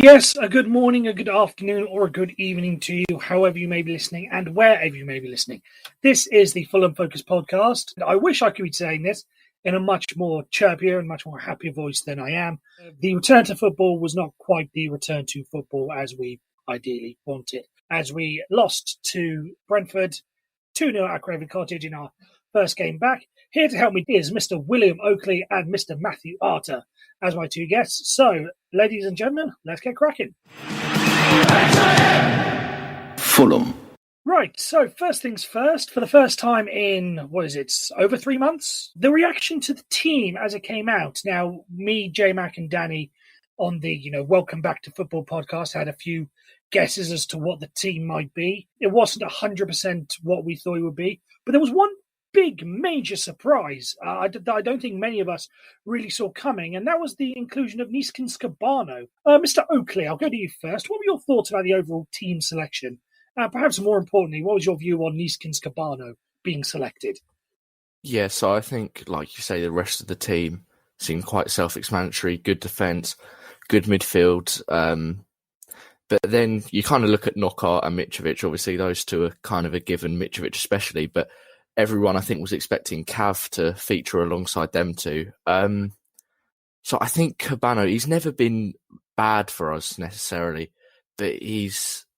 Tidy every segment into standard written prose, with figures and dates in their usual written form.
Yes, a good morning, a good afternoon, or a good evening to you, however you may be listening and wherever you may be listening. This is the Fulham Focus podcast. I wish I could be saying this in a much more chirpier and much more happier voice than I am. The return to football was not quite the return to football as we ideally wanted, as we lost to Brentford 2-0 at Craven Cottage in our first game back. Here to help me is Mr. William Oakley and Mr. Matthew Arter as my two guests. So, ladies and gentlemen, let's get cracking. Fulham. Right, so first things first, for the first time in, over 3 months? The reaction to the team as it came out. Now, me, J-Mac and Danny on the, Welcome Back to Football podcast had a few guesses as to what the team might be. It wasn't 100% what we thought it would be, but there was one big, major surprise I don't think many of us really saw coming, and that was the inclusion of Neeskens Cabano. Mr. Oakley, I'll go to you first. What were your thoughts about the overall team selection? Perhaps more importantly, what was your view on Neeskens Cabano being selected? Yeah, so I think, like you say, the rest of the team seemed quite self-explanatory. Good defence, good midfield. But then you kind of look at Knockaert and Mitrovic. Obviously, those two are kind of a given, Mitrovic especially, but everyone, I think, was expecting Cav to feature alongside them two. So I think Cabano, he's never been bad for us necessarily, but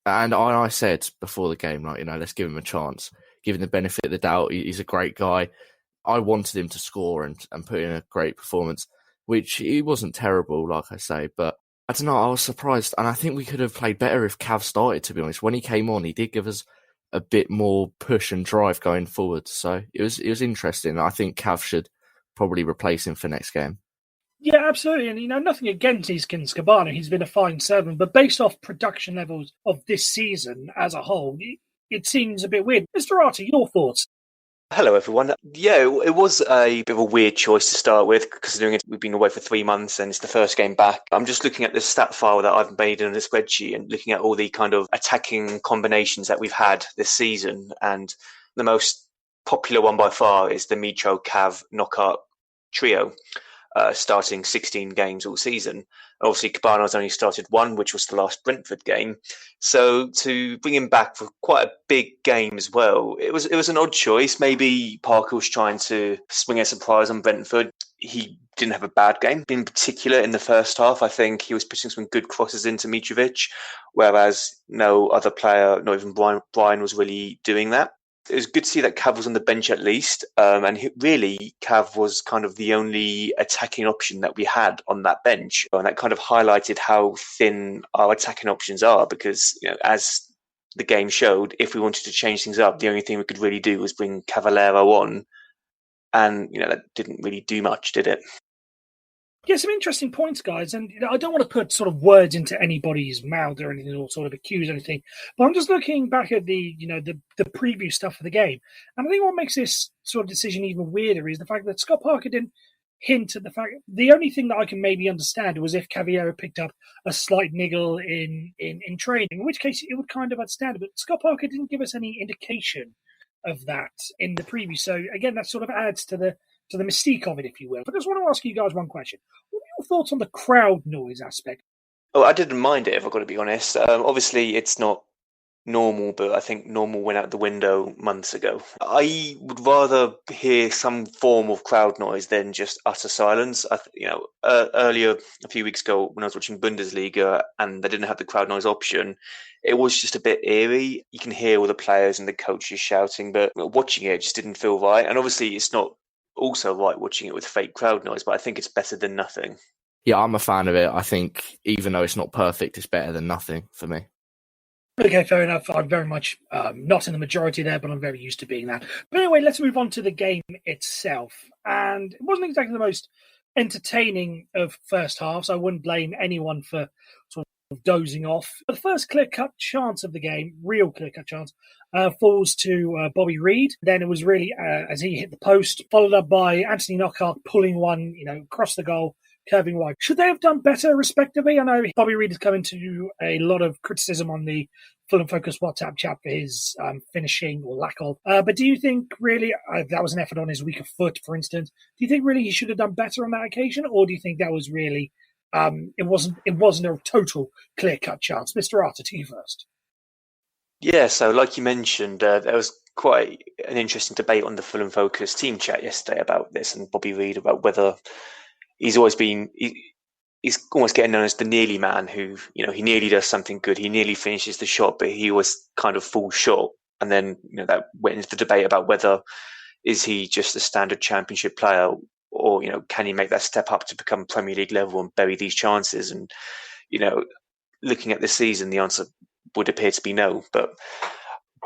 and I said before the game, let's give him a chance, give him the benefit of the doubt. He's a great guy. I wanted him to score and put in a great performance, which he wasn't terrible, like I say, but I don't know, I was surprised, and I think we could have played better if Cav started, to be honest. When he came on, he did give us a bit more push and drive going forward. So it was interesting. I think Cav should probably replace him for next game. Yeah, absolutely. And, nothing against Neeskens Cabano. He's been a fine servant. But based off production levels of this season as a whole, it seems a bit weird. Mr. Arter, your thoughts? Hello, everyone. Yeah, it was a bit of a weird choice to start with, considering we've been away for 3 months and it's the first game back. I'm just looking at this stat file that I've made in a spreadsheet and looking at all the kind of attacking combinations that we've had this season. And the most popular one by far is the Mitro, Cav, Knockaert trio, starting 16 games all season. Obviously, Cabano's only started one, which was the last Brentford game. So to bring him back for quite a big game as well, it was an odd choice. Maybe Parker was trying to swing a surprise on Brentford. He didn't have a bad game. In particular, in the first half, I think he was putting some good crosses into Mitrovic, whereas no other player, not even Brian was really doing that. It was good to see that Cav was on the bench at least. And Cav was kind of the only attacking option that we had on that bench. And that kind of highlighted how thin our attacking options are because, as the game showed, if we wanted to change things up, the only thing we could really do was bring Cavallero on. And, that didn't really do much, did it? Yeah, some interesting points, guys. And I don't want to put sort of words into anybody's mouth or anything, or sort of accuse anything. But I'm just looking back at the preview stuff for the game. And I think what makes this sort of decision even weirder is the fact that Scott Parker didn't hint at the fact. The only thing that I can maybe understand was if Cavallero picked up a slight niggle in training, in which case it would kind of understand it. But Scott Parker didn't give us any indication of that in the preview. So again, that sort of adds to the mystique of it, if you will. But I just want to ask you guys one question. What are your thoughts on the crowd noise aspect? Oh, I didn't mind it, if I've got to be honest. Obviously, it's not normal, but I think normal went out the window months ago. I would rather hear some form of crowd noise than just utter silence. Earlier, a few weeks ago, when I was watching Bundesliga and they didn't have the crowd noise option, it was just a bit eerie. You can hear all the players and the coaches shouting, but watching it just didn't feel right. And obviously, it's not also right watching it with fake crowd noise, but I think it's better than nothing. Yeah, I'm a fan of it. I think even though it's not perfect, it's better than nothing for me. Okay, fair enough. I'm very much not in the majority there, but I'm very used to being that. But anyway, let's move on to the game itself. And it wasn't exactly the most entertaining of first halves. I wouldn't blame anyone for sort of dozing off. But the first clear-cut chance of the game, real clear-cut chance, falls to Bobby Reid. Then it was really as he hit the post, followed up by Anthony Knockaert pulling one, across the goal, curving wide. Should they have done better, respectively? I know Bobby Reid has come into a lot of criticism on the Fulham Focus WhatsApp chat for his finishing or lack of. But do you think really that was an effort on his weaker foot, for instance? Do you think really he should have done better on that occasion, or do you think that was really it wasn't a total clear-cut chance. Mr. Arter, to you first. Yeah, so like you mentioned, there was quite an interesting debate on the Fulham Focus team chat yesterday about this, and Bobby Reid about whether he's almost getting known as the nearly man, who, he nearly does something good, he nearly finishes the shot, but he always kind of falls short. And then, that went into the debate about whether is he just a standard Championship player, or, can he make that step up to become Premier League level and bury these chances? And, looking at this season, the answer would appear to be no. But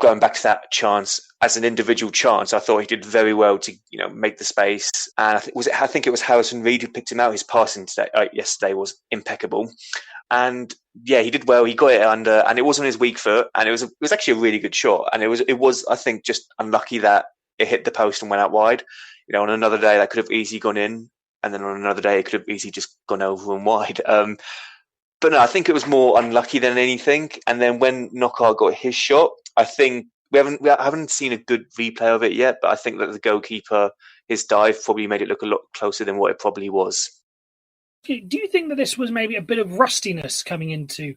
going back to that chance as an individual chance, I thought he did very well to make the space. And I think it was Harrison Reed who picked him out. His passing yesterday was impeccable, and yeah, he did well. He got it under, and it was on his weak foot, and it was actually a really good shot. And it was I think just unlucky that it hit the post and went out wide. On another day that could have easily gone in, and then on another day it could have easily just gone over and wide. But no, I think it was more unlucky than anything. And then when Knockaert got his shot, I think we haven't seen a good replay of it yet, but I think that the goalkeeper, his dive probably made it look a lot closer than what it probably was. Do you think that this was maybe a bit of rustiness coming into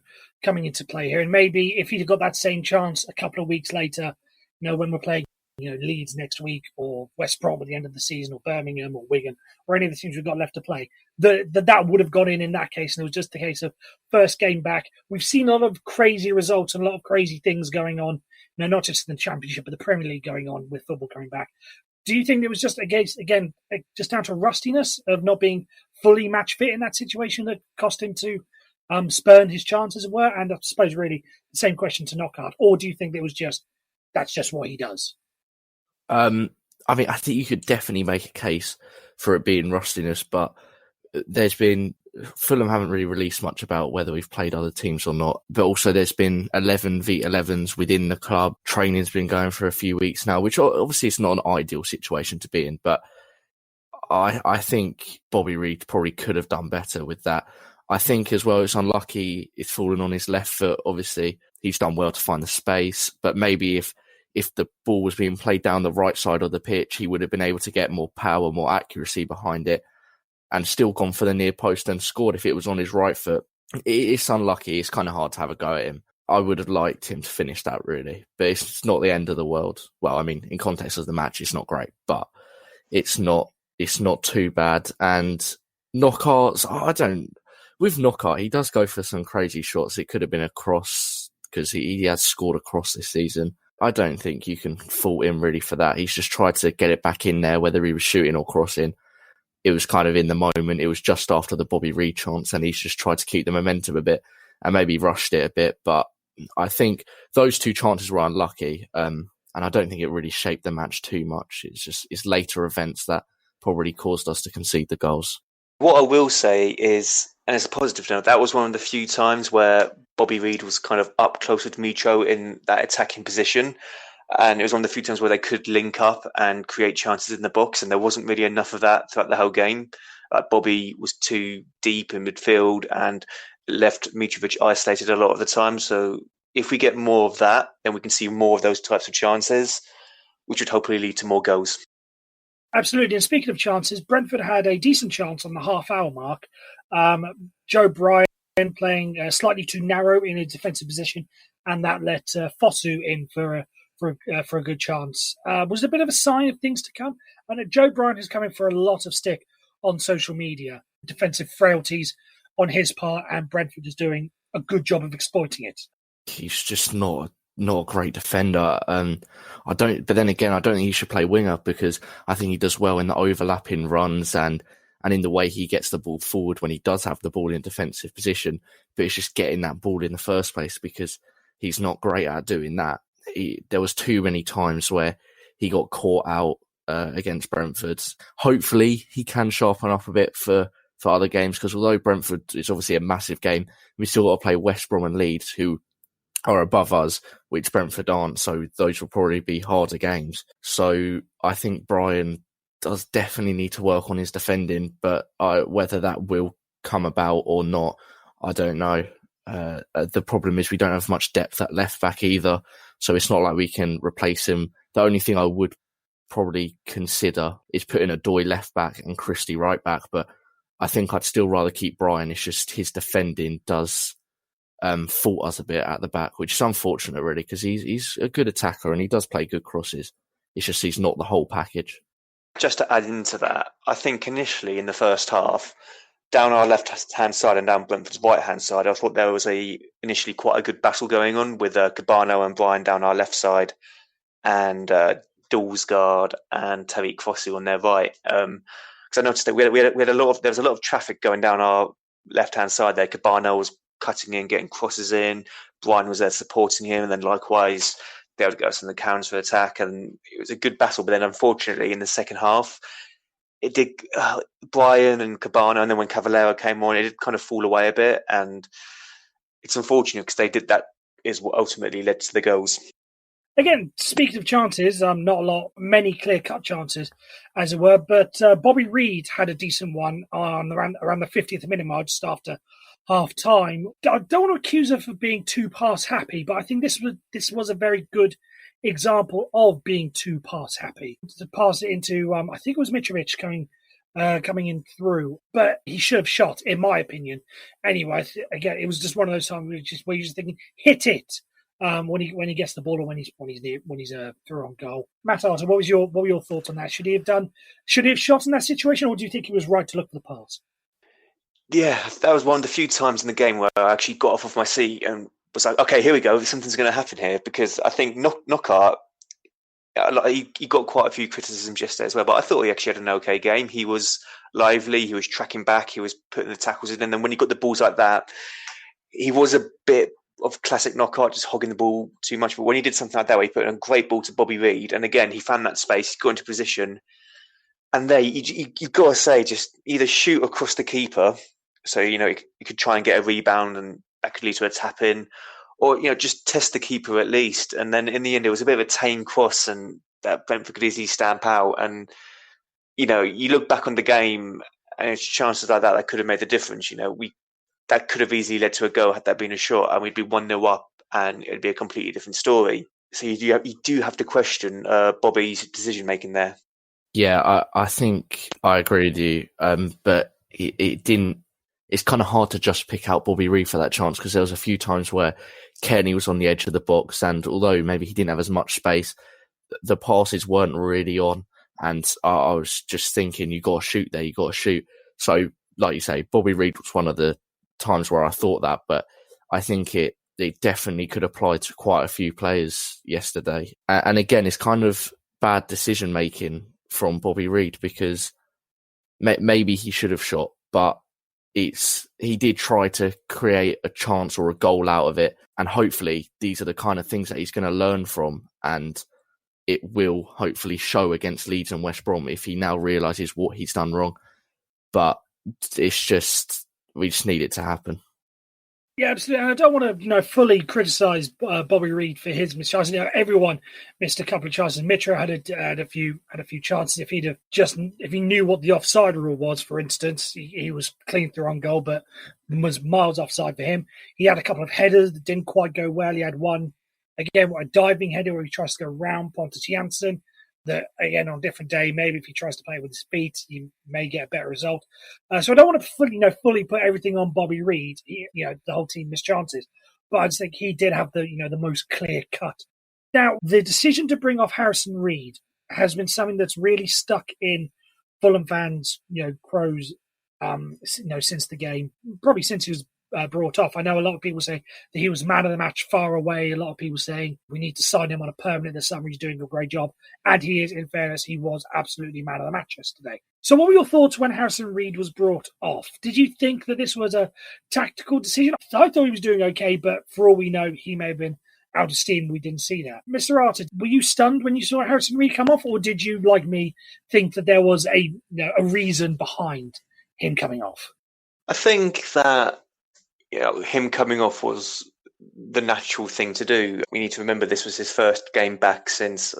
play here? And maybe if he'd got that same chance a couple of weeks later, when we're playing Leeds next week, or West Brom at the end of the season, or Birmingham, or Wigan, or any of the teams we've got left to play, that would have gone in that case. And it was just a case of first game back. We've seen a lot of crazy results and a lot of crazy things going on, not just in the Championship, but the Premier League going on with football coming back. Do you think it was just, again, just down to rustiness of not being fully match fit in that situation that cost him to spurn his chance, as it were? And I suppose really the same question to Knockaert. Or do you think that's just what he does? I think you could definitely make a case for it being rustiness, but Fulham haven't really released much about whether we've played other teams or not. But also there's been 11v11s within the club. Training's been going for a few weeks now, which obviously is not an ideal situation to be in. But I think Bobby Reid probably could have done better with that. I think as well it's unlucky it's fallen on his left foot. Obviously he's done well to find the space, but maybe if the ball was being played down the right side of the pitch, he would have been able to get more power, more accuracy behind it, and still gone for the near post and scored if it was on his right foot. It's unlucky. It's kind of hard to have a go at him. I would have liked him to finish that, really. But it's not the end of the world. Well, I mean, in context of the match, it's not great, but it's not too bad. And Knockaert's, with Knockaert, he does go for some crazy shots. It could have been a cross, because he has scored a cross this season. I don't think you can fault him really for that. He's just tried to get it back in there, whether he was shooting or crossing. It was kind of in the moment. It was just after the Bobby Reid chance, and he's just tried to keep the momentum a bit and maybe rushed it a bit. But I think those two chances were unlucky, and I don't think it really shaped the match too much. It's later events that probably caused us to concede the goals. What I will say is, and as a positive note, that was one of the few times where Bobby Reid was kind of up closer to Mitro in that attacking position. And it was one of the few times where they could link up and create chances in the box. And there wasn't really enough of that throughout the whole game. Bobby was too deep in midfield and left Mitrovic isolated a lot of the time. So if we get more of that, then we can see more of those types of chances, which would hopefully lead to more goals. Absolutely. And speaking of chances, Brentford had a decent chance on the half-hour mark. Joe Bryan playing slightly too narrow in a defensive position, and that let Fosu in for a good chance. Was a bit of a sign of things to come. And Joe Bryan is coming for a lot of stick on social media. Defensive frailties on his part, and Brentford is doing a good job of exploiting it. He's just not a great defender. But then again, I don't think he should play winger, because I think he does well in the overlapping runs and in the way he gets the ball forward when he does have the ball in defensive position. But it's just getting that ball in the first place, because he's not great at doing that. There was too many times where he got caught out against Brentford. Hopefully he can sharpen up a bit for other games, because although Brentford is obviously a massive game, we still got to play West Brom and Leeds, who are above us, which Brentford aren't, so those will probably be harder games. So I think Bryan does definitely need to work on his defending, but whether that will come about or not, I don't know. The problem is we don't have much depth at left back either, so it's not like we can replace him. The only thing I would probably consider is putting Odoi left back and Christie right back, but I think I'd still rather keep Brian. It's just his defending does fault us a bit at the back, which is unfortunate, really, because he's a good attacker and he does play good crosses. It's just he's not the whole package. Just to add into that, I think initially in the first half, down our left-hand side and down Brentford's right-hand side, I thought there was initially quite a good battle going on with Cabano and Brian down our left side and Dalsgaard and Tariq Fosu on their right. Because I noticed that there was a lot of traffic going down our left-hand side there. Cabano was cutting in, getting crosses in. Brian was there supporting him, and then likewise they would go on the counter attack, and it was a good battle. But then, unfortunately, in the second half, it did Brian and Cabano, and then when Cavallero came on, it did kind of fall away a bit, and it's unfortunate because they did that is what ultimately led to the goals. Again, speaking of chances, not many clear-cut chances, as it were, but Bobby Reid had a decent one on around the 50th minute mark, just after half-time. I don't want to accuse her of being too pass-happy, but I think this was a very good example of being too pass-happy. To pass it into, I think it was Mitrovic coming in through, but he should have shot, in my opinion. Anyway, again, it was just one of those times where you're just thinking, hit it. When he gets the ball or when he's through on goal. Matt Arter, what were your thoughts on that? Should he have shot in that situation, or do you think he was right to look for the pass? Yeah, that was one of the few times in the game where I actually got off of my seat and was like, okay, here we go, something's going to happen here, because I think Knockaert, he got quite a few criticisms yesterday as well, but I thought he actually had an okay game. He was lively, he was tracking back, he was putting the tackles in, and then when he got the balls like that, he was a bit of classic Knockaert, just hogging the ball too much. But when he did something like that, where he put a great ball to Bobby Reid, and again, he found that space, he got into position, and there, you've got to say, just either shoot across the keeper, so, you could try and get a rebound and that could lead to a tap in, or, just test the keeper at least. And then in the end, it was a bit of a tame cross and that Brentford could easily stamp out. And, you look back on the game and it's chances like that could have made the difference. That could have easily led to a goal had that been a shot, and we'd be 1-0 up and it'd be a completely different story. So you do have to question Bobby's decision making there. Yeah, I think I agree with you, but it didn't. It's kind of hard to just pick out Bobby Reid for that chance, because there was a few times where Kenny was on the edge of the box, and although maybe he didn't have as much space, the passes weren't really on. And I was just thinking, you got to shoot there, you got to shoot. So, like you say, Bobby Reid was one of the times where I thought that, but I think it definitely could apply to quite a few players yesterday. And again, it's kind of bad decision making from Bobby Reid, because maybe he should have shot, but he did try to create a chance or a goal out of it, and hopefully these are the kind of things that he's going to learn from, and it will hopefully show against Leeds and West Brom if he now realises what he's done wrong. But it's just, we just need it to happen. Yeah, absolutely. And I don't want to, fully criticise Bobby Reid for his missed chances. Everyone missed a couple of chances. Mitro had a few chances. If he knew what the offside rule was, for instance, he was clean through on goal, but was miles offside for him. He had a couple of headers that didn't quite go well. He had one, again, a diving header where he tries to go round Pontus Jansson. That, again, on a different day, maybe if he tries to play with his feet, you may get a better result. So I don't want to fully put everything on Bobby Reid. The whole team missed chances, but I just think he did have the most clear cut. Now, the decision to bring off Harrison Reed has been something that's really stuck in Fulham fans, Crows, since the game, probably since he was brought off. I know a lot of people say that he was man of the match far away. A lot of people saying we need to sign him on a permanent this summer. He's doing a great job. And he is, in fairness, he was absolutely man of the match yesterday. So what were your thoughts when Harrison Reed was brought off? Did you think that this was a tactical decision? I thought he was doing okay, but for all we know, he may have been out of steam. We didn't see that. Mr. Arter, were you stunned when you saw Harrison Reed come off, or did you, like me, think that there was a reason behind him coming off? I think that him coming off was the natural thing to do. We need to remember this was his first game back since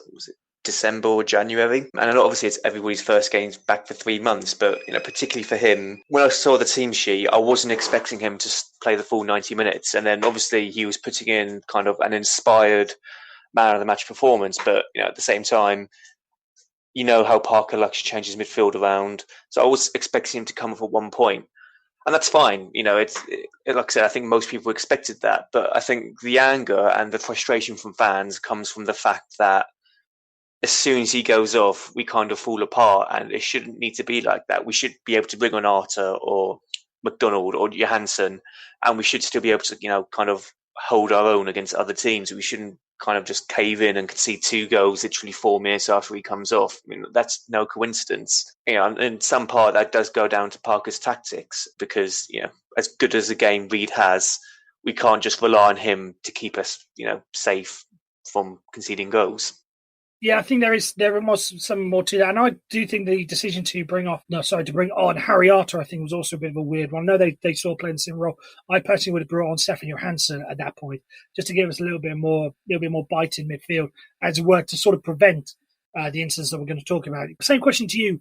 December or January, and obviously it's everybody's first games back for 3 months. But particularly for him, when I saw the team sheet, I wasn't expecting him to play the full 90 minutes, and then obviously he was putting in kind of an inspired man of the match performance. But at the same time, you know how Parker likes to change his midfield around. So I was expecting him to come off at one point. And that's fine. You know, like I said, I think most people expected that. But I think the anger and the frustration from fans comes from the fact that as soon as he goes off, we kind of fall apart, and it shouldn't need to be like that. We should be able to bring on Arter or McDonald or Johansson, and we should still be able to, you know, kind of hold our own against other teams. We shouldn't kind of just cave in and concede 2 goals literally 4 minutes after he comes off. I mean, that's no coincidence. You know, and in some part that does go down to Parker's tactics, because, you know, as good as a game Reed has, we can't just rely on him to keep us, you know, safe from conceding goals. Yeah, I think there was some more to that, and I do think the decision to bring on Harry Arter, I think, was also a bit of a weird one. I know they saw playing the same role. I personally would have brought on Stefan Johansson at that point, just to give us a little bit more bite in midfield, as it were, to sort of prevent the incidents that we're going to talk about. Same question to you,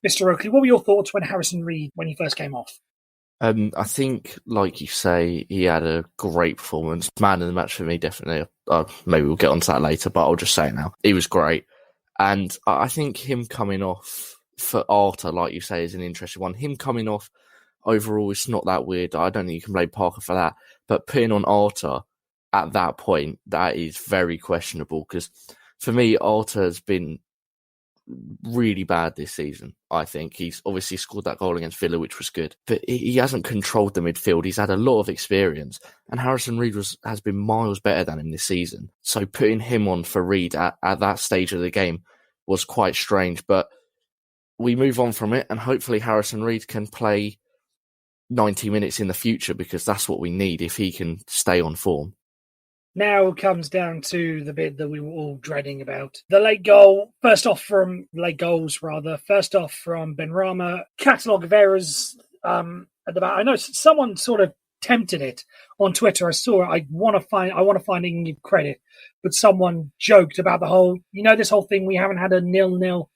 Mr. Oakley. What were your thoughts when Harrison Reed, when he first came off? I think, like you say, he had a great performance. Man of the match for me, definitely. Maybe we'll get onto that later, but I'll just say it now. He was great. And I think him coming off for Arter, like you say, is an interesting one. Him coming off overall is not that weird. I don't think you can blame Parker for that. But putting on Arter at that point, that is very questionable. Because for me, Arter has been really bad this season. I think he's obviously scored that goal against Villa, which was good, but he hasn't controlled the midfield. He's had a lot of experience, and Harrison Reed has been miles better than him this season. So putting him on for Reed at that stage of the game was quite strange, but we move on from it, and hopefully Harrison Reed can play 90 minutes in the future, because that's what we need if he can stay on form. Now comes down to the bit that we were all dreading about. The late goals, first off from Benrahma. Catalogue of errors at the back. I know someone sort of tempted it on Twitter. I saw it. I want to find and give credit, but someone joked about the whole, this whole thing. We haven't had a 0-0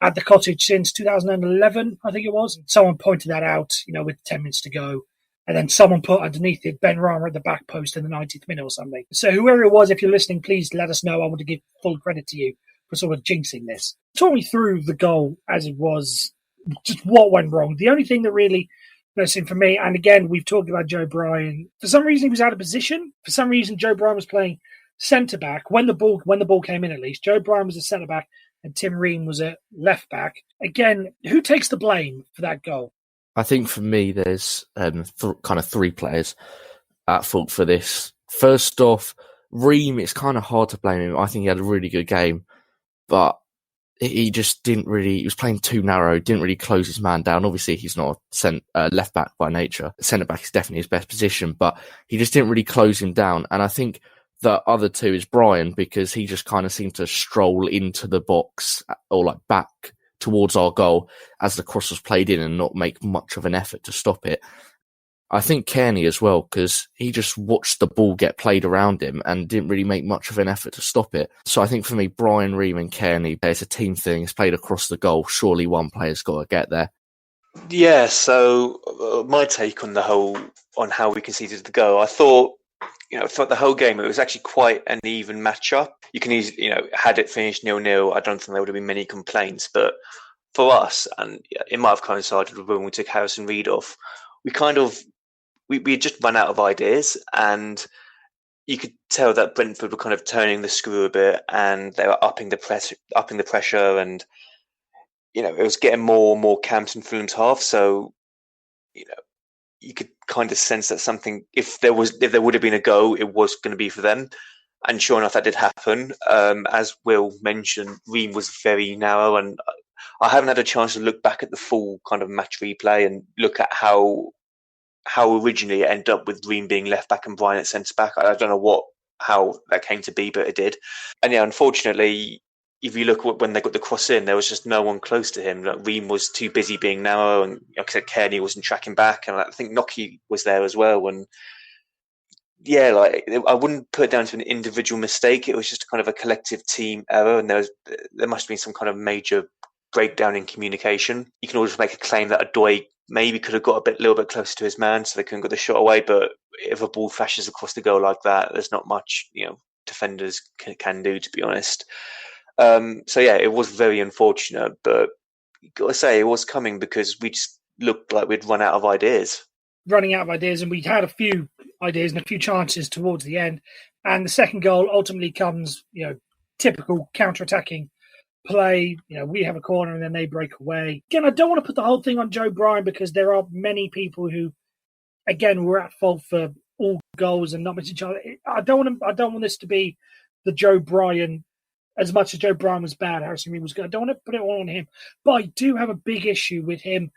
at the Cottage since 2011, I think it was. Someone pointed that out, with 10 minutes to go. And then someone put underneath it, Benrahma at the back post in the 90th minute or something. So whoever it was, if you're listening, please let us know. I want to give full credit to you for sort of jinxing this. Talk me through the goal as it was, just what went wrong. The only thing that really, for me, and again, we've talked about Joe Bryan. For some reason, he was out of position. For some reason, Joe Bryan was playing centre-back. When the ball came in, at least, Joe Bryan was a centre-back and Tim Ream was a left-back. Again, who takes the blame for that goal? I think for me, there's kind of 3 players at fault for this. First off, Ream, it's kind of hard to blame him. I think he had a really good game, but he just he was playing too narrow, didn't really close his man down. Obviously, he's not a left back by nature. Centre back is definitely his best position, but he just didn't really close him down. And I think the other 2 is Bryan, because he just kind of seemed to stroll into the box or back towards our goal as the cross was played in and not make much of an effort to stop it. I think Kearney as well, because he just watched the ball get played around him and didn't really make much of an effort to stop it. So I think for me, Bryan, Ream and Kearney, it's a team thing. It's played across the goal. Surely one player's got to get there. Yeah, so my take on how we conceded the goal, I thought, throughout the whole game, it was actually quite an even matchup. You can easily, had it finished 0-0, I don't think there would have been many complaints. But for us, and it might have coincided with when we took Harrison Reed off, we had just run out of ideas, and you could tell that Brentford were kind of turning the screw a bit, and they were upping the pressure, and it was getting more and more camped in Fulham's half. So, you could kind of sense that something, if there would have been a go, it was going to be for them. And sure enough, that did happen. As Will mentioned, Ream was very narrow, and I haven't had a chance to look back at the full kind of match replay and look at how originally it ended up with Ream being left back and Bryan at centre back. I don't know how that came to be, but it did. And yeah, unfortunately, if you look at when they got the cross in, there was just no one close to him. Ream was too busy being narrow, and like I said, Kearney wasn't tracking back, and I think Nocky was there as well. And yeah, I wouldn't put it down to an individual mistake. It was just kind of a collective team error, and there must have been some kind of major breakdown in communication. You can always make a claim that Adoy maybe could have got a little bit closer to his man, so they couldn't get the shot away. But if a ball flashes across the goal like that, there's not much defenders can do, to be honest. So yeah, it was very unfortunate, but you got to say it was coming because we just looked like we'd run out of ideas. Running out of ideas, and we had a few ideas and a few chances towards the end. And the second goal ultimately comes, typical counter-attacking play. We have a corner and then they break away. Again, I don't want to put the whole thing on Joe Bryan because there are many people who, again, were at fault for all goals and not missing each other. I don't want this to be the Joe Bryan. As much as Joe Bryan was bad, Harrison Reed was good. I don't want to put it all on him, but I do have a big issue with him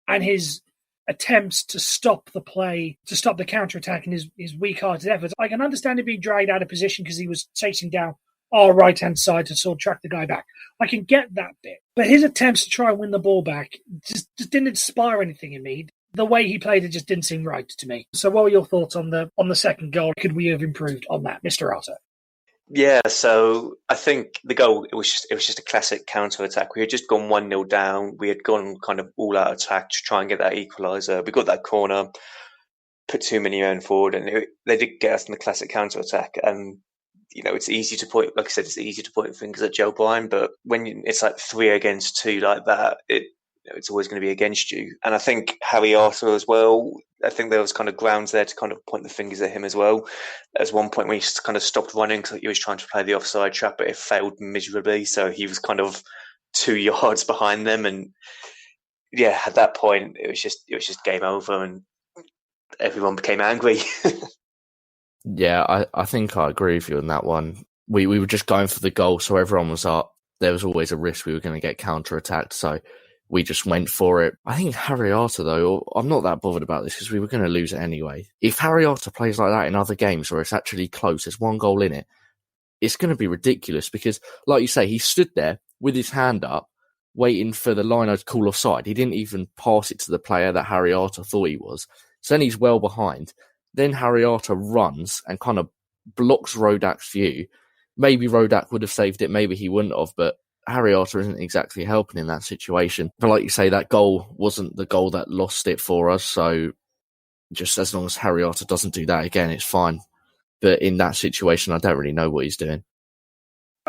and his attempts to stop the play, to stop the counter-attack and his weak-hearted efforts. I can understand him being dragged out of position because he was chasing down our right-hand side to sort of track the guy back. I can get that bit. But his attempts to try and win the ball back just didn't inspire anything in me. The way he played it just didn't seem right to me. So what were your thoughts on the second goal? Could we have improved on that, Mr. Arter? Yeah, so I think the goal, it was just a classic counter-attack. We had just gone 1-0 down. We had gone kind of all-out attack to try and get that equaliser. We got that corner, put too many men forward, and they did get us in the classic counter-attack. And, it's easy to point, like I said, it's easy to point fingers at Joe Bryan, but when it's like 3 against 2 like that, it's always going to be against you. And I think Harry Arter as well, I think there was kind of grounds there to kind of point the fingers at him as well. There's one point when he kind of stopped running because he was trying to play the offside trap, but it failed miserably. So he was kind of 2 yards behind them. And yeah, at that point, it was just game over and everyone became angry. Yeah, I think I agree with you on that one. We were just going for the goal, so everyone was up. There was always a risk we were going to get counter-attacked, so we just went for it. I think Harry Arter, though, I'm not that bothered about this because we were going to lose it anyway. If Harry Arter plays like that in other games where it's actually close, there's 1 goal in it, it's going to be ridiculous because, like you say, he stood there with his hand up, waiting for the liner to call offside. He didn't even pass it to the player that Harry Arter thought he was. So then he's well behind. Then Harry Arter runs and kind of blocks Rodak's view. Maybe Rodak would have saved it, maybe he wouldn't have, but Harry Arter isn't exactly helping in that situation. But like you say, that goal wasn't the goal that lost it for us, so just as long as Harry Arter doesn't do that again, it's fine. But in that situation, I don't really know what he's doing.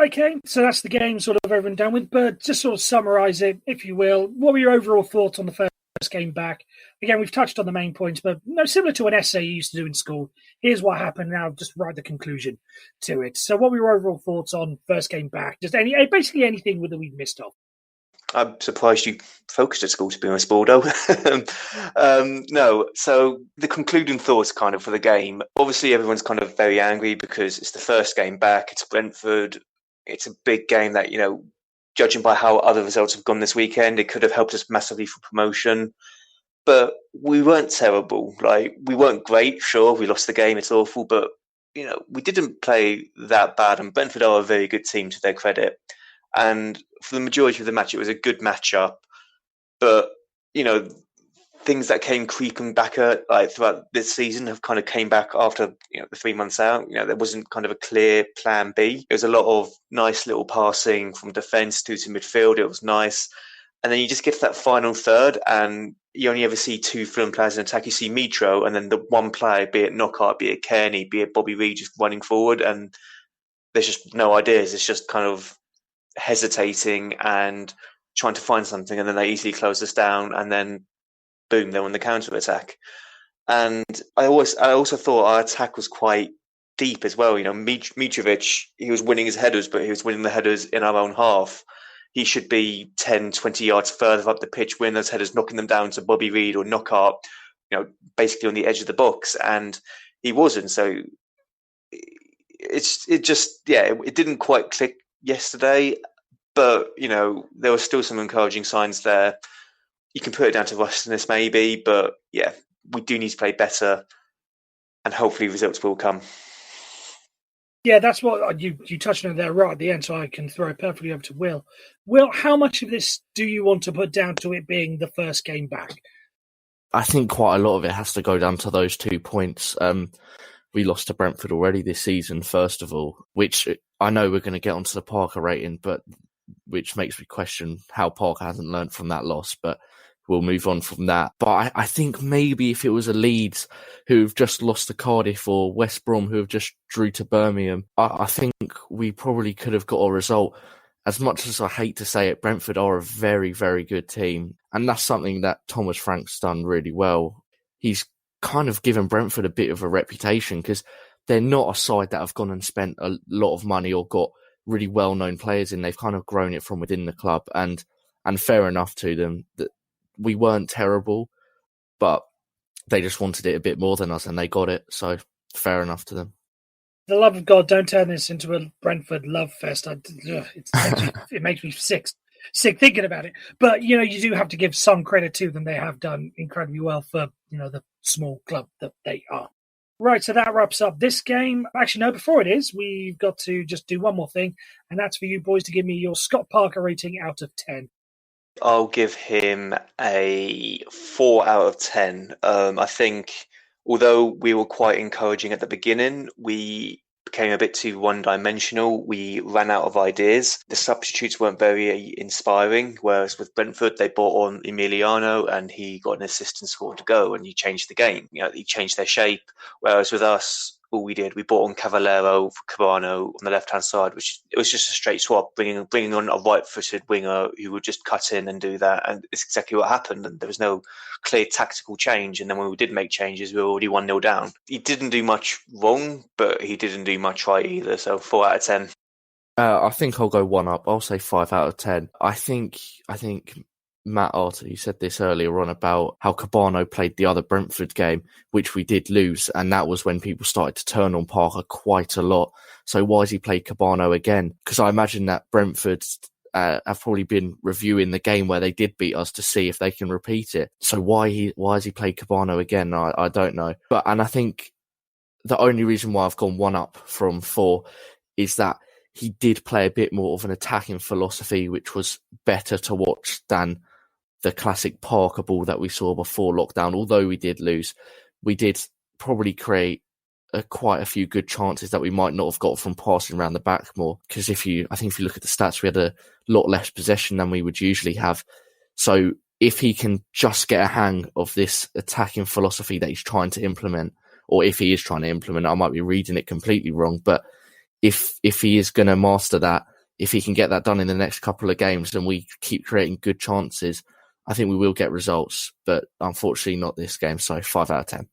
Okay, so that's the game sort of over and done with, but just sort of summarise it, if you will. What were your overall thoughts on the first game back? Again, we've touched on the main points, but similar to an essay you used to do in school. Here's what happened. Now, just write the conclusion to it. So, what were your overall thoughts on first game back? Just basically anything that we've missed off. I'm surprised you focused at school, to be honest, Baldo. No, so the concluding thoughts kind of for the game. Obviously, everyone's kind of very angry because it's the first game back. It's Brentford. It's a big game that, judging by how other results have gone this weekend, it could have helped us massively for promotion. But we weren't terrible. Like, we weren't great. Sure, we lost the game. It's awful. But, we didn't play that bad. And Brentford are a very good team, to their credit. And for the majority of the match, it was a good matchup. But, things that came creeping back throughout this season have kind of came back after the 3 months out. There wasn't kind of a clear plan B. It was a lot of nice little passing from defence through to midfield. It was nice. And then you just get to that final third and you only ever see 2 Fulham players in attack. You see Mitro and then the one player, be it Knockaert, be it Kearney, be it Bobby Reed, just running forward. And there's just no ideas. It's just kind of hesitating and trying to find something. And then they easily close us down. And then boom, they're on the counter-attack. And I also thought our attack was quite deep as well. Mitrovic, he was winning his headers, but he was winning the headers in our own half. He should be 10, 20 yards further up the pitch, winning those headers, knocking them down to Bobby Reed or Knockaert, basically on the edge of the box. And he wasn't. So it didn't quite click yesterday, but, there were still some encouraging signs there. You can put it down to rustiness maybe, but yeah, we do need to play better and hopefully results will come. Yeah, that's what you touched on there right at the end, so I can throw it perfectly over to Will. Will, how much of this do you want to put down to it being the first game back? I think quite a lot of it has to go down to those 2 points. We lost to Brentford already this season, first of all, which I know we're going to get onto the Parker rating, but which makes me question how Parker hasn't learnt from that loss, but we'll move on from that. But I think maybe if it was a Leeds who've just lost to Cardiff or West Brom who have just drew to Birmingham, I think we probably could have got a result. as much as I hate to say it, Brentford are a very, very good team. And that's something that Thomas Frank's done really well. He's kind of given Brentford a bit of a reputation because they're not a side that have gone and spent a lot of money or got really well-known players in. They've kind of grown it from within the club, and fair enough to them that we weren't terrible, but they just wanted it a bit more than us and they got it. So fair enough to them. The love of God, don't turn this into a Brentford love fest. It makes me sick thinking about it. But, you do have to give some credit to them. They have done incredibly well for, the small club that they are. Right, so that wraps up this game. Actually, no, before it is, we've got to just do one more thing, and that's for you boys to give me your Scott Parker rating out of 10. I'll give him a 4 out of 10. I think, although we were quite encouraging at the beginning, we became a bit too one-dimensional. We ran out of ideas. The substitutes weren't very inspiring, whereas with Brentford, they brought on Emiliano and he got an assist and scored to go, and he changed the game. He changed their shape. Whereas with us, all we did, we brought on Cavallero for Cabano on the left-hand side, which it was just a straight swap, bringing on a right-footed winger who would just cut in and do that, and it's exactly what happened. And there was no clear tactical change. And then when we did make changes, we were already 1-0 down. He didn't do much wrong, but he didn't do much right either. So 4 out of 10. I think I'll go 1 up. I'll say 5 out of 10. I think Matt Arter, you said this earlier on about how Cabano played the other Brentford game, which we did lose, and that was when people started to turn on Parker quite a lot. So why has he played Cabano again? Because I imagine that Brentford have probably been reviewing the game where they did beat us to see if they can repeat it. So why has he played Cabano again? I don't know. And I think the only reason why I've gone 1 up from 4 is that he did play a bit more of an attacking philosophy, which was better to watch than the classic Parker ball that we saw before lockdown. Although we did lose, we did probably create quite a few good chances that we might not have got from passing around the back more. Because if you look at the stats, we had a lot less possession than we would usually have. So if he can just get a hang of this attacking philosophy that he's trying to implement, or if he is trying to implement, I might be reading it completely wrong, but if he is going to master that, if he can get that done in the next couple of games and we keep creating good chances, I think we will get results, but unfortunately not this game. So 5 out of 10.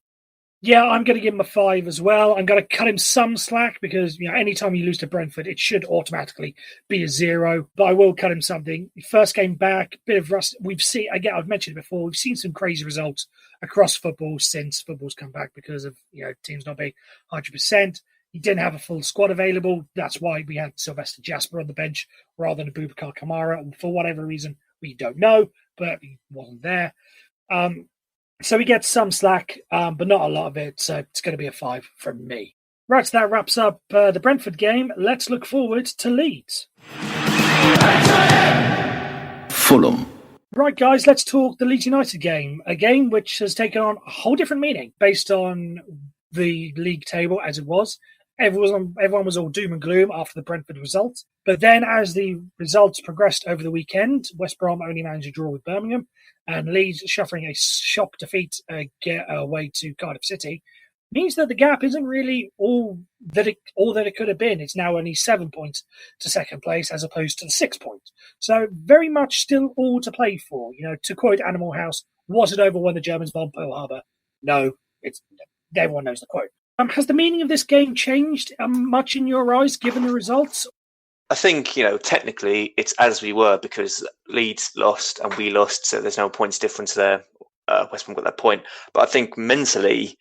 Yeah, I'm going to give him a 5 as well. I'm going to cut him some slack because anytime you lose to Brentford, it should automatically be a 0. But I will cut him something. First game back, bit of rust. We've seen, again, I've mentioned it before, we've seen some crazy results across football since football's come back because of teams not being 100%. He didn't have a full squad available. That's why we had Sylvester Jasper on the bench rather than Boubacar Kamara. For whatever reason, we don't know, but he wasn't there. So he gets some slack, but not a lot of it. So it's going to be a 5 from me. Right, so that wraps up the Brentford game. Let's look forward to Leeds. Fulham. Right, guys, let's talk the Leeds United game. A game which has taken on a whole different meaning based on the league table as it was. Everyone was all doom and gloom after the Brentford result. But then as the results progressed over the weekend, West Brom only managed to draw with Birmingham, and Leeds suffering a shock defeat away to Cardiff City means that the gap isn't really all that it could have been. It's now only 7 points to second place as opposed to the 6 points. So very much still all to play for. To quote Animal House, was it over when the Germans bombed Pearl Harbor? No, everyone knows the quote. Has the meaning of this game changed much in your eyes, given the results? I think, technically it's as we were because Leeds lost and we lost, so there's no points difference there. West Brom got that point. But I think mentally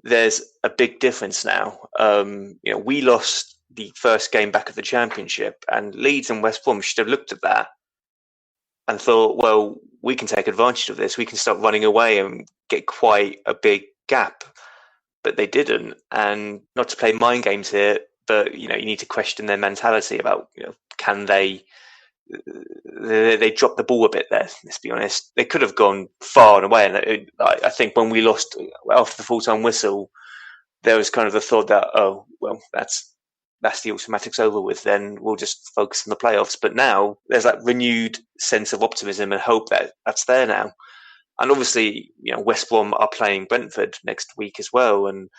there's a big difference now. We lost the first game back of the Championship, and Leeds and West Brom should have looked at that and thought, well, we can take advantage of this. We can start running away and get quite a big gap. But they didn't. And not to play mind games here, but you need to question their mentality about can they dropped the ball a bit there. Let's be honest, they could have gone far and away. And I think when we lost after the full-time whistle, there was kind of the thought that that's the automatics over with. Then we'll just focus on the playoffs. But now there's that renewed sense of optimism and hope that that's there now. And obviously, West Brom are playing Brentford next week as well, and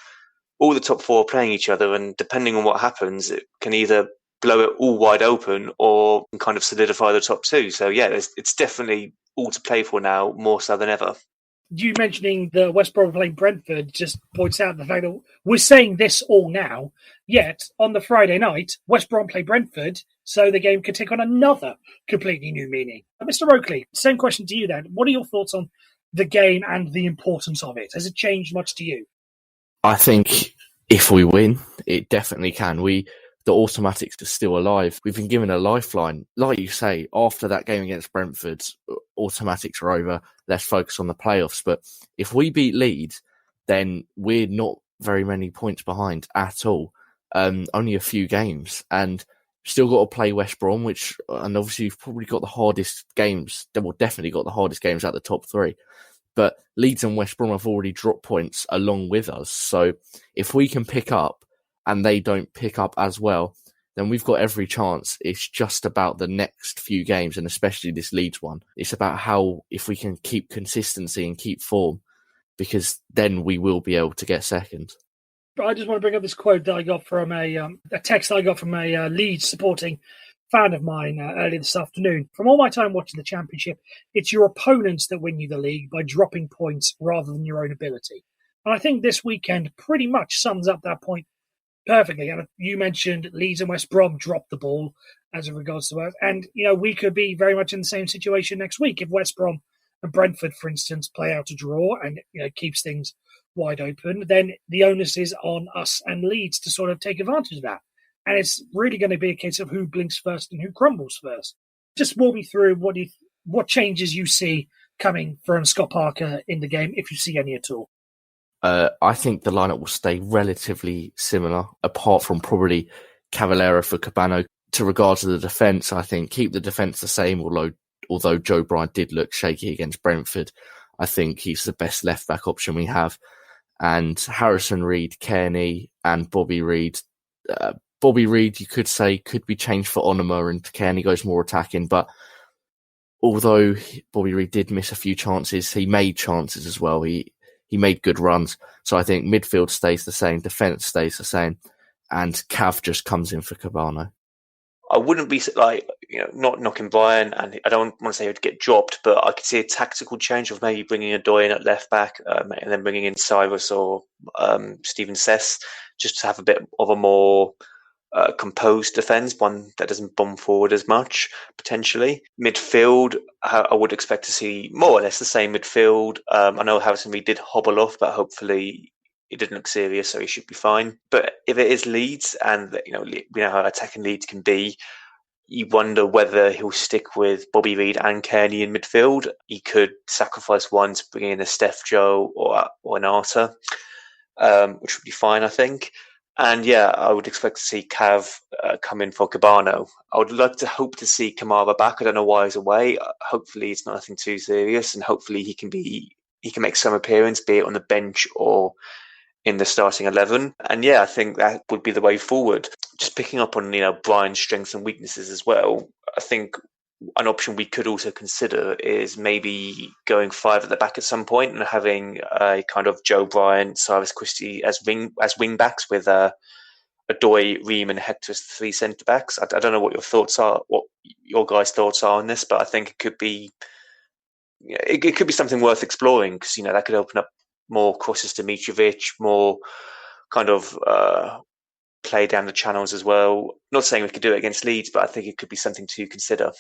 all the top 4 are playing each other. And depending on what happens, it can either blow it all wide open or kind of solidify the top two. So yeah, it's definitely all to play for now, more so than ever. You mentioning the West Brom playing Brentford just points out the fact that we're saying this all now, yet on the Friday night, West Brom play Brentford, so the game could take on another completely new meaning. Mr. Oakley, same question to you then. What are your thoughts on the game and the importance of it? Has it changed much to you? I think if we win, it definitely can. The automatics are still alive. We've been given a lifeline. Like you say, after that game against Brentford, automatics are over. Let's focus on the playoffs. But if we beat Leeds, then we're not very many points behind at all. Only a few games. And still got to play West Brom, and obviously you've probably got the hardest games. Well, definitely got the hardest games out the top three. But Leeds and West Brom have already dropped points along with us. So if we can pick up and they don't pick up as well, then we've got every chance. It's just about the next few games, and especially this Leeds one. It's about if we can keep consistency and keep form, because then we will be able to get second. I just want to bring up this quote that I got from a text I got from a Leeds supporting fan of mine earlier this afternoon. From all my time watching the Championship, it's your opponents that win you the league by dropping points rather than your own ability. And I think this weekend pretty much sums up that point perfectly. And you mentioned Leeds and West Brom dropped the ball as regards to us. And, we could be very much in the same situation next week if West Brom and Brentford, for instance, play out a draw and, keeps things wide open. Then the onus is on us and Leeds to sort of take advantage of that. And it's really going to be a case of who blinks first and who crumbles first. Just walk me through what changes you see coming from Scott Parker in the game, if you see any at all. I think the lineup will stay relatively similar, apart from probably Cavallero for Cabano. To regards to the defence, I think keep the defence the same, although Joe Bryant did look shaky against Brentford. I think he's the best left-back option we have. And Harrison Reed, Kearney and Bobby Reed. Bobby Reed, you could say, could be changed for Onuma and Kearney goes more attacking. But although Bobby Reed did miss a few chances, he made chances as well. He made good runs. So I think midfield stays the same, defence stays the same, and Cav just comes in for Cabano. I wouldn't be not knocking Brian, and I don't want to say he would get dropped, but I could see a tactical change of maybe bringing Adoy in at left back and then bringing in Cyrus or Stephen Sess, just to have a bit of a more composed defence, one that doesn't bomb forward as much, potentially. Midfield, I would expect to see more or less the same midfield. I know Harrison Reed did hobble off, but hopefully it didn't look serious, so he should be fine. But if it is Leeds, and we know how attacking Leeds can be, you wonder whether he'll stick with Bobby Reed and Kearney in midfield. He could sacrifice one to bring in a Steph Joe or an Arter, which would be fine, I think. And yeah, I would expect to see Cav come in for Cabano. I would like to hope to see Kamara back. I don't know why he's away. Hopefully it's nothing too serious, and hopefully he can make some appearance, be it on the bench or in the starting 11. And yeah, I think that would be the way forward. Just picking up on Brian's strengths and weaknesses as well, I think an option we could also consider is maybe going 5 at the back at some point and having a kind of Joe Bryant, Cyrus Christie as wing backs with Adoy, Ream and Hector as the 3 centre backs. I don't know what your thoughts are, what your guys' thoughts are on this, but I think it could be something worth exploring, because that could open up more crosses to Mitrovic, more kind of play down the channels as well. Not saying we could do it against Leeds, but I think it could be something to consider.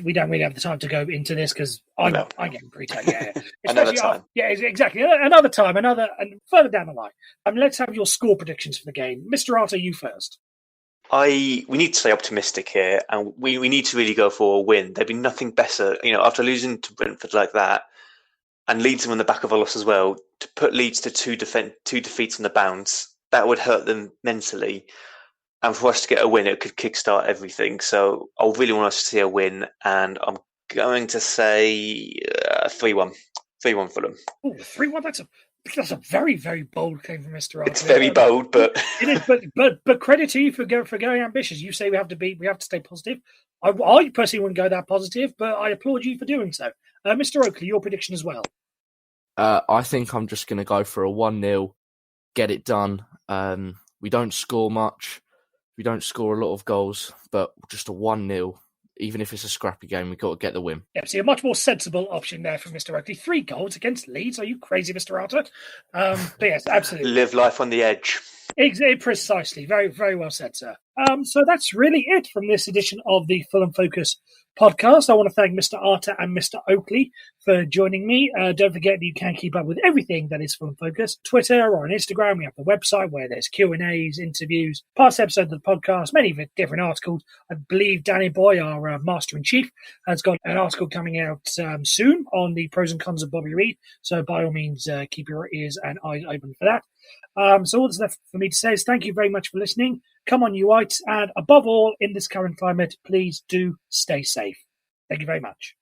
We don't really have the time to go into this because I'm getting pretty tight. Yeah. Another time. Yeah, exactly. Another time, and further down the line. Let's have your score predictions for the game. Mr. Arter, you first. We need to stay optimistic here, and we need to really go for a win. There'd be nothing better, after losing to Brentford like that, and Leeds are on the back of a loss as well, to put Leeds to two defeats on the bounce. That would hurt them mentally. And for us to get a win, it could kickstart everything. So I really want us to see a win, and I'm going to say 3-1. 3-1 for them. Oh, 3-1? That's a very, very bold claim from Mr. Arter. It's very bold, but it is. But credit to you for going ambitious. You say we have to stay positive. I personally wouldn't go that positive, but I applaud you for doing so. Mr. Oakley, your prediction as well. I think I'm just going to go for a 1-0, get it done. We don't score much. we don't score a lot of goals, but just a 1-0, even if it's a scrappy game, we've got to get the win. Yeah, see a much more sensible option there from Mr. Oakley. 3 goals against Leeds. Are you crazy, Mr. Arter? But yes, absolutely. Live life on the edge. Precisely. Very, very well said, sir. So that's really it from this edition of the Fulham Focus podcast. I want to thank Mr. Arter and Mr. Oakley for joining me. Don't forget that you can keep up with everything that is Fulham Focus. Twitter or on Instagram, we have the website where there's Q&As, interviews, past episodes of the podcast, many different articles. I believe Danny Boy, our Master-in-Chief, has got an article coming out soon on the pros and cons of Bobby Reid. So by all means, keep your ears and eyes open for that. So all that's left for me to say is thank you very much for listening. Come on, you whites, and above all, in this current climate, please do stay safe. Thank you very much.